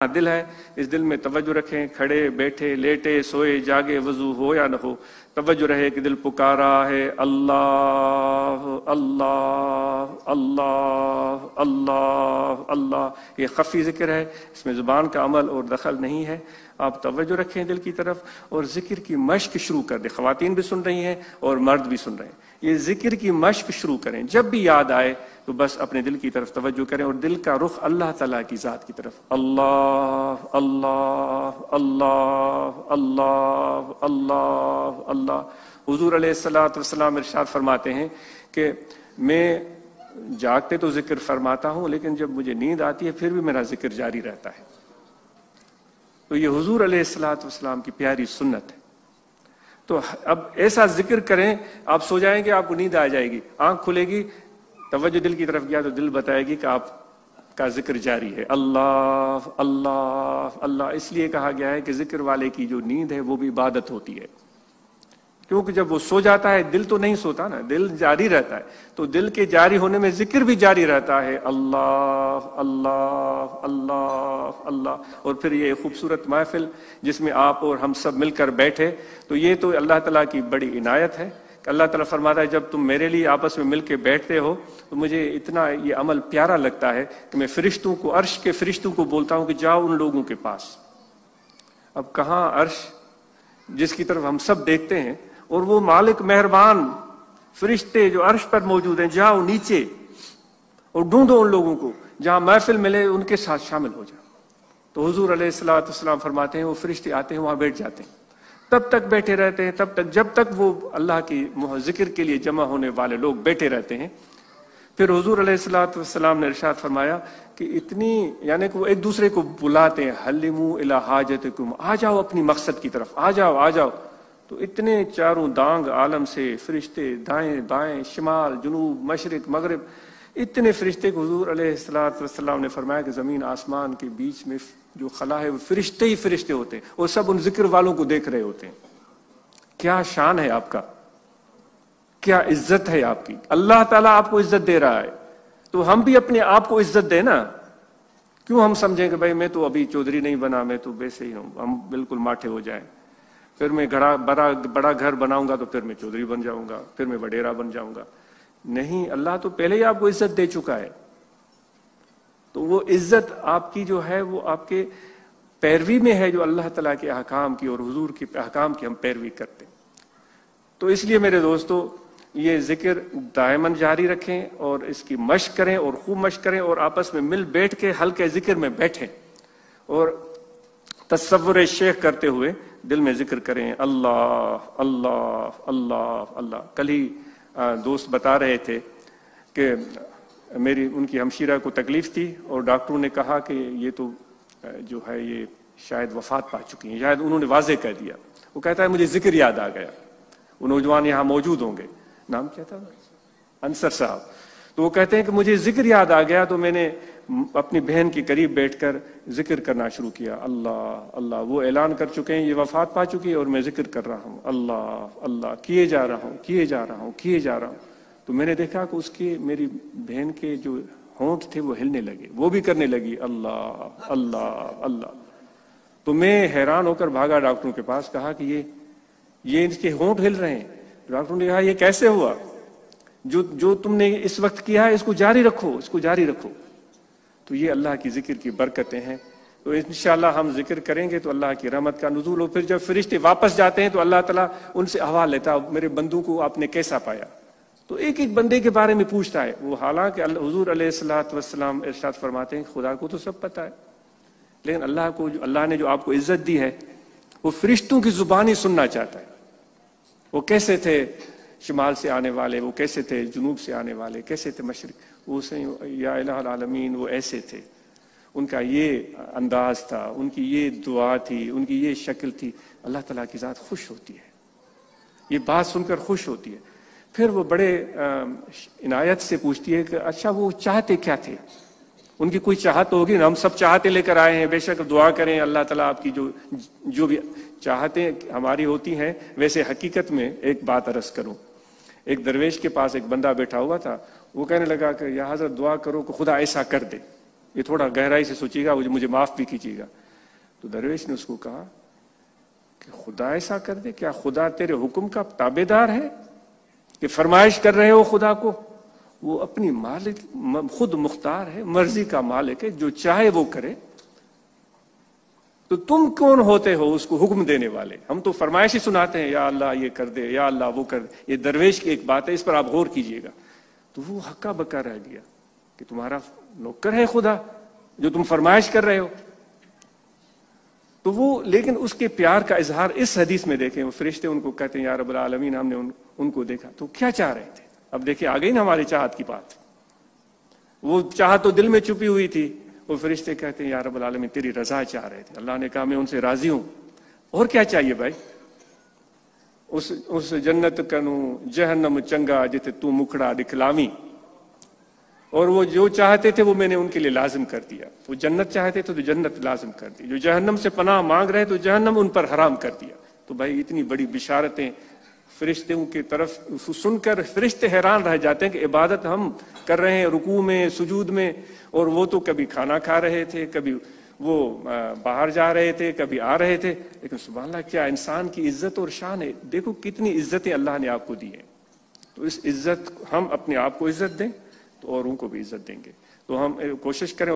دل ہے، اس دل میں توجہ رکھیں، کھڑے بیٹھے لیٹے سوئے جاگے وضو ہو یا نہ ہو، توجہ رہے کہ دل پکارا ہے اللہ اللہ اللہ اللہ اللہ۔ یہ خفی ذکر ہے، اس میں زبان کا عمل اور دخل نہیں ہے۔ آپ توجہ رکھیں دل کی طرف اور ذکر کی مشق شروع کر دیں۔ خواتین بھی سن رہی ہیں اور مرد بھی سن رہے ہیں، یہ ذکر کی مشق شروع کریں۔ جب بھی یاد آئے تو بس اپنے دل کی طرف توجہ کریں اور دل کا رخ اللہ تعالیٰ کی ذات کی طرف، اللہ اللہ اللہ اللہ اللہ اللہ۔ حضور علیہ الصلوۃ والسلام ارشاد فرماتے ہیں کہ میں جاگتے تو ذکر فرماتا ہوں، لیکن جب مجھے نیند آتی ہے پھر بھی میرا ذکر جاری رہتا ہے۔ تو یہ حضور علیہ الصلوۃ والسلام کی پیاری سنت ہے۔ تو اب ایسا ذکر کریں، آپ سو جائیں گے آپ کو نیند آ جائے گی، آنکھ کھلے گی توجہ دل کی طرف گیا تو دل بتائے گی کہ آپ کا ذکر جاری ہے، اللہ اللہ اللہ۔ اس لیے کہا گیا ہے کہ ذکر والے کی جو نیند ہے وہ بھی عبادت ہوتی ہے، کیونکہ جب وہ سو جاتا ہے دل تو نہیں سوتا نا، دل جاری رہتا ہے، تو دل کے جاری ہونے میں ذکر بھی جاری رہتا ہے، اللہ اللہ اللہ اللہ۔ اور پھر یہ خوبصورت محفل جس میں آپ اور ہم سب مل کر بیٹھے، تو یہ تو اللہ تعالیٰ کی بڑی عنایت ہے کہ اللہ تعالیٰ فرماتا ہے جب تم میرے لیے آپس میں مل کے بیٹھتے ہو تو مجھے اتنا یہ عمل پیارا لگتا ہے کہ میں فرشتوں کو، عرش کے فرشتوں کو بولتا ہوں کہ جاؤ ان لوگوں کے پاس۔ اب کہاں عرش جس کی طرف ہم سب دیکھتے ہیں، اور وہ مالک مہربان فرشتے جو عرش پر موجود ہیں، جاؤ نیچے اور ڈھونڈو ان لوگوں کو جہاں محفل ملے، ان کے ساتھ شامل ہو جاؤ۔ تو حضور علیہ الصلوۃ والسلام فرماتے ہیں وہ فرشتے آتے ہیں وہاں بیٹھ جاتے ہیں، تب تک بیٹھے رہتے ہیں، تب تک جب تک وہ اللہ کی ذکر کے لیے جمع ہونے والے لوگ بیٹھے رہتے ہیں۔ پھر حضور علیہ الصلوۃ والسلام نے ارشاد فرمایا کہ اتنی، یعنی کہ وہ ایک دوسرے کو بلاتے ہیں، حلموا الی حاجتکم، آ جاؤ اپنی مقصد کی طرف، آ جاؤ آ جاؤ۔ تو اتنے چاروں دانگ عالم سے فرشتے، دائیں بائیں شمال جنوب مشرق مغرب، اتنے فرشتے کو حضور علیہ الصلوۃ والسلام نے فرمایا کہ زمین آسمان کے بیچ میں جو خلا ہے وہ فرشتے ہی فرشتے ہوتے ہیں، اور سب ان ذکر والوں کو دیکھ رہے ہوتے ہیں۔ کیا شان ہے آپ کا، کیا عزت ہے آپ کی، اللہ تعالیٰ آپ کو عزت دے رہا ہے، تو ہم بھی اپنے آپ کو عزت دیں نا۔ کیوں ہم سمجھیں کہ بھائی میں تو ابھی چودھری نہیں بنا، میں تو ویسے ہی ہوں، ہم بالکل ماٹھے ہو جائیں، پھر میں بڑا گھر بناؤں گا تو پھر میں چودھری بن جاؤں گا، پھر میں وڈیرا بن جاؤں گا۔ نہیں، اللہ تو پہلے ہی آپ کو عزت دے چکا ہے، تو وہ عزت آپ کی جو ہے وہ آپ کے پیروی میں ہے، جو اللہ تعالیٰ کے احکام کی اور حضور کے احکام کی ہم پیروی کرتے ہیں۔ تو اس لیے میرے دوستو یہ ذکر دائماً جاری رکھیں اور اس کی مشق کریں اور خوب مشق کریں، اور آپس میں مل بیٹھ کے حلقے ذکر میں بیٹھیں اور تصور شیخ کرتے ہوئے دل میں ذکر کریں، اللہ اللہ اللہ اللہ۔ کل ہی دوست بتا رہے تھے کہ ان کی ہمشیرہ کو تکلیف تھی اور ڈاکٹروں نے کہا کہ یہ تو جو ہے یہ شاید وفات پا چکی ہیں، شاید انہوں نے واضح کہہ دیا۔ وہ کہتا ہے مجھے ذکر یاد آ گیا، وہ نوجوان یہاں موجود ہوں گے، نام کیا تھا، انصر صاحب۔ تو وہ کہتے ہیں کہ مجھے ذکر یاد آ گیا تو میں نے اپنی بہن کے قریب بیٹھ کر ذکر کرنا شروع کیا، اللہ اللہ۔ وہ اعلان کر چکے ہیں یہ وفات پا چکی ہے اور میں ذکر کر رہا ہوں، اللہ اللہ، کیے جا رہا ہوں کیے جا رہا ہوں کیے جا رہا ہوں۔ تو میں نے دیکھا کہ اس کے، میری بہن کے جو ہونٹ تھے وہ ہلنے لگے، وہ بھی کرنے لگی اللہ اللہ اللہ۔ تو میں حیران ہو کر بھاگا ڈاکٹروں کے پاس، کہا کہ یہ اس کے ہونٹ ہل رہے ہیں۔ ڈاکٹروں نے کہا یہ کیسے ہوا، جو تم نے اس وقت کیا ہے اس کو جاری رکھو، اس کو جاری رکھو۔ تو یہ اللہ کی ذکر کی برکتیں ہیں۔ تو انشاءاللہ ہم ذکر کریں گے تو اللہ کی رحمت کا نزول ہو۔ پھر جب فرشتے واپس جاتے ہیں تو اللہ تعالیٰ ان سے احوال لیتا ہے، میرے بندوں کو آپ نے کیسا پایا، تو ایک ایک بندے کے بارے میں پوچھتا ہے وہ۔ حالانکہ حضور علیہ الصلوۃ والسلام ارشاد فرماتے ہیں خدا کو تو سب پتہ ہے، لیکن اللہ نے جو آپ کو عزت دی ہے وہ فرشتوں کی زبان ہی سننا چاہتا ہے۔ وہ کیسے تھے شمال سے آنے والے، وہ کیسے تھے جنوب سے آنے والے، کیسے تھے مشرق، وہ یا الہ العالمین، وہ ایسے تھے، ان کا یہ انداز تھا، ان کی یہ دعا تھی، ان کی یہ شکل تھی۔ اللہ تعالیٰ کی ذات خوش ہوتی ہے، یہ بات سن کر خوش ہوتی ہے۔ پھر وہ بڑے عنایت سے پوچھتی ہے کہ اچھا وہ چاہتے کیا تھے، ان کی کوئی چاہت ہوگی نا، ہم سب چاہتے لے کر آئے ہیں، بے شک دعا کریں اللہ تعالیٰ آپ کی جو بھی چاہتیں ہماری ہوتی ہیں۔ ویسے حقیقت میں ایک بات عرض کروں، ایک درویش کے پاس ایک بندہ بیٹھا ہوا تھا، وہ کہنے لگا کہ یا حضرت دعا کرو کہ خدا ایسا کر دے۔ یہ تھوڑا گہرائی سے سوچیے گا, مجھے معاف بھی کیجیے گا. تو درویش نے اس کو کہا کہ خدا ایسا کر دے, کیا خدا تیرے حکم کا تابع دار ہے کہ فرمائش کر رہے ہو خدا کو؟ وہ اپنی مالک خود مختار ہے, مرضی کا مالک ہے, جو چاہے وہ کرے. تو تم کون ہوتے ہو اس کو حکم دینے والے؟ ہم تو فرمائش ہی سناتے ہیں, یا اللہ یہ کر دے, یا اللہ وہ کر دے. یہ درویش کی ایک بات ہے, اس پر آپ غور کیجئے گا. تو وہ ہکا بکا رہ گیا کہ تمہارا نوکر ہے خدا جو تم فرمائش کر رہے ہو. تو وہ لیکن اس کے پیار کا اظہار اس حدیث میں دیکھیں, وہ فرشتے ان کو کہتے ہیں یا رب العالمین ہم نے ان کو دیکھا. تو کیا چاہ رہے تھے؟ اب دیکھیں آ گئی نا ہماری چاہت کی بات. وہ چاہت تو دل میں چھپی ہوئی تھی. وہ فرشتے کہتے ہیں یا رب العالمین تیری رضا چاہ رہے تھے. اللہ نے کہا میں ان سے راضی ہوں. اور کیا چاہیے بھائی؟ اس جنت کنوں جہنم چنگا جتے تو مکھڑا دکھلاویں. اور وہ جو چاہتے تھے وہ میں نے ان کے لیے لازم کر دیا. وہ جنت چاہتے تھے تو جنت لازم کر دی. جو جہنم سے پناہ مانگ رہے تو جہنم ان پر حرام کر دیا. تو بھائی اتنی بڑی بشارتیں فرشتوں کی طرف سن کر فرشتے حیران رہ جاتے ہیں کہ عبادت ہم کر رہے ہیں رکوع میں سجود میں, اور وہ تو کبھی کھانا کھا رہے تھے, کبھی وہ باہر جا رہے تھے, کبھی آ رہے تھے. لیکن سبحان اللہ کیا انسان کی عزت اور شان ہے. دیکھو کتنی عزتیں اللہ نے آپ کو دی ہیں. تو اس عزت ہم اپنے آپ کو عزت دیں تو اوروں کو بھی عزت دیں گے. تو ہم کوشش کریں